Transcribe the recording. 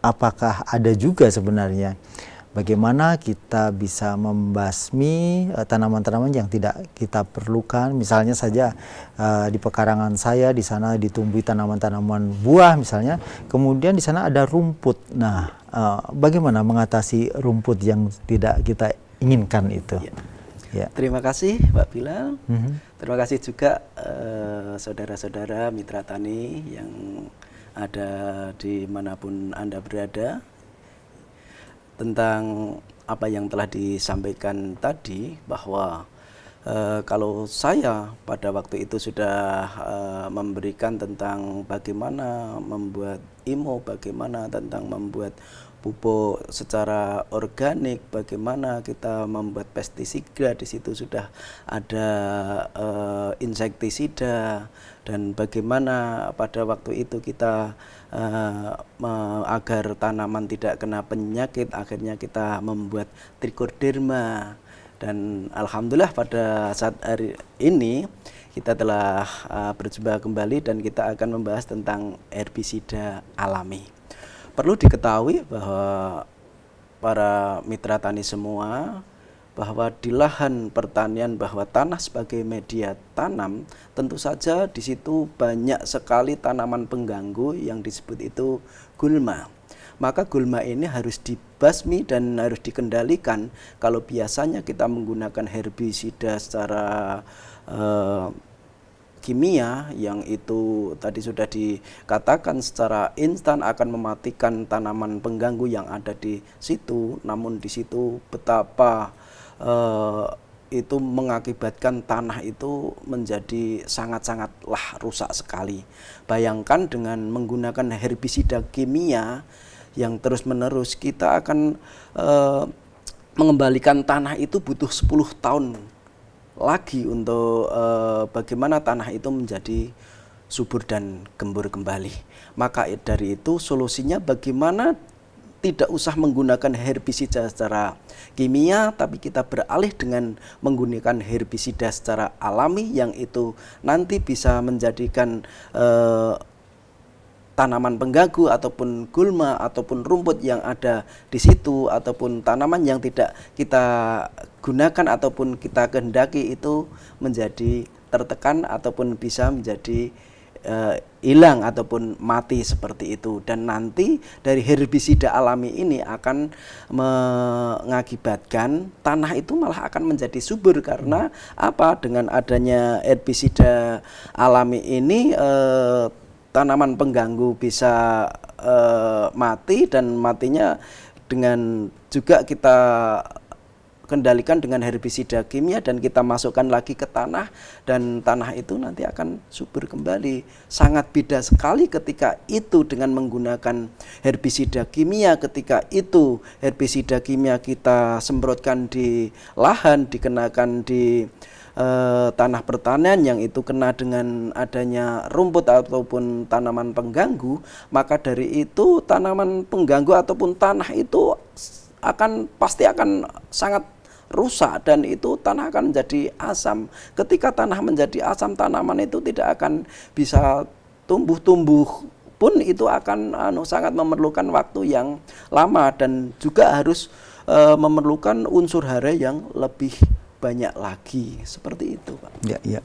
apakah ada juga sebenarnya bagaimana kita bisa membasmi tanaman-tanaman yang tidak kita perlukan. Misalnya saja di pekarangan saya di sana ditumbuhi tanaman-tanaman buah misalnya, kemudian di sana ada rumput. Nah, bagaimana mengatasi rumput yang tidak kita inginkan itu? Ya. Terima kasih Pak Bilal. Terima kasih juga saudara-saudara mitra tani yang ada dimanapun Anda berada. Tentang apa yang telah disampaikan tadi, bahwa kalau saya pada waktu itu sudah memberikan tentang bagaimana membuat IMO, bagaimana tentang membuat pupuk secara organik, bagaimana kita membuat pestisida, di situ sudah ada insektisida, dan bagaimana pada waktu itu kita agar tanaman tidak kena penyakit, akhirnya kita membuat trichoderma. Dan alhamdulillah pada saat hari ini kita telah berjumpa kembali dan kita akan membahas tentang herbisida alami. Perlu diketahui bahwa para mitra tani semua, bahwa di lahan pertanian, bahwa tanah sebagai media tanam, tentu saja di situ banyak sekali tanaman pengganggu yang disebut itu gulma. Maka gulma ini harus dibasmi dan harus dikendalikan. Kalau biasanya kita menggunakan herbisida secara kimia, yang itu tadi sudah dikatakan secara instan akan mematikan tanaman pengganggu yang ada di situ, namun di situ betapa itu mengakibatkan tanah itu menjadi sangat-sangatlah rusak sekali. Bayangkan dengan menggunakan herbisida kimia yang terus-menerus, kita akan mengembalikan tanah itu butuh 10 tahun lagi untuk bagaimana tanah itu menjadi subur dan gembur kembali. Maka dari itu solusinya bagaimana tidak usah menggunakan herbisida secara kimia, tapi kita beralih dengan menggunakan herbisida secara alami, yang itu nanti bisa menjadikan tanaman pengganggu ataupun gulma ataupun rumput yang ada di situ ataupun tanaman yang tidak kita gunakan ataupun kita kehendaki itu menjadi tertekan ataupun bisa menjadi hilang ataupun mati seperti itu. Dan nanti dari herbisida alami ini akan mengakibatkan tanah itu malah akan menjadi subur. Karena apa? Dengan adanya herbisida alami ini tanaman pengganggu bisa mati, dan matinya dengan juga kita kendalikan dengan herbisida kimia dan kita masukkan lagi ke tanah, dan tanah itu nanti akan subur kembali. Sangat beda sekali ketika itu dengan menggunakan herbisida kimia. Ketika itu herbisida kimia kita semprotkan di lahan, dikenakan di tanah pertanian yang itu kena dengan adanya rumput ataupun tanaman pengganggu, maka dari itu tanaman pengganggu ataupun tanah itu pasti akan sangat rusak, dan itu tanah akan menjadi asam. Ketika tanah menjadi asam, tanaman itu tidak akan bisa tumbuh pun itu akan sangat memerlukan waktu yang lama, dan juga harus memerlukan unsur hara yang lebih banyak lagi, seperti itu, Pak. Ya.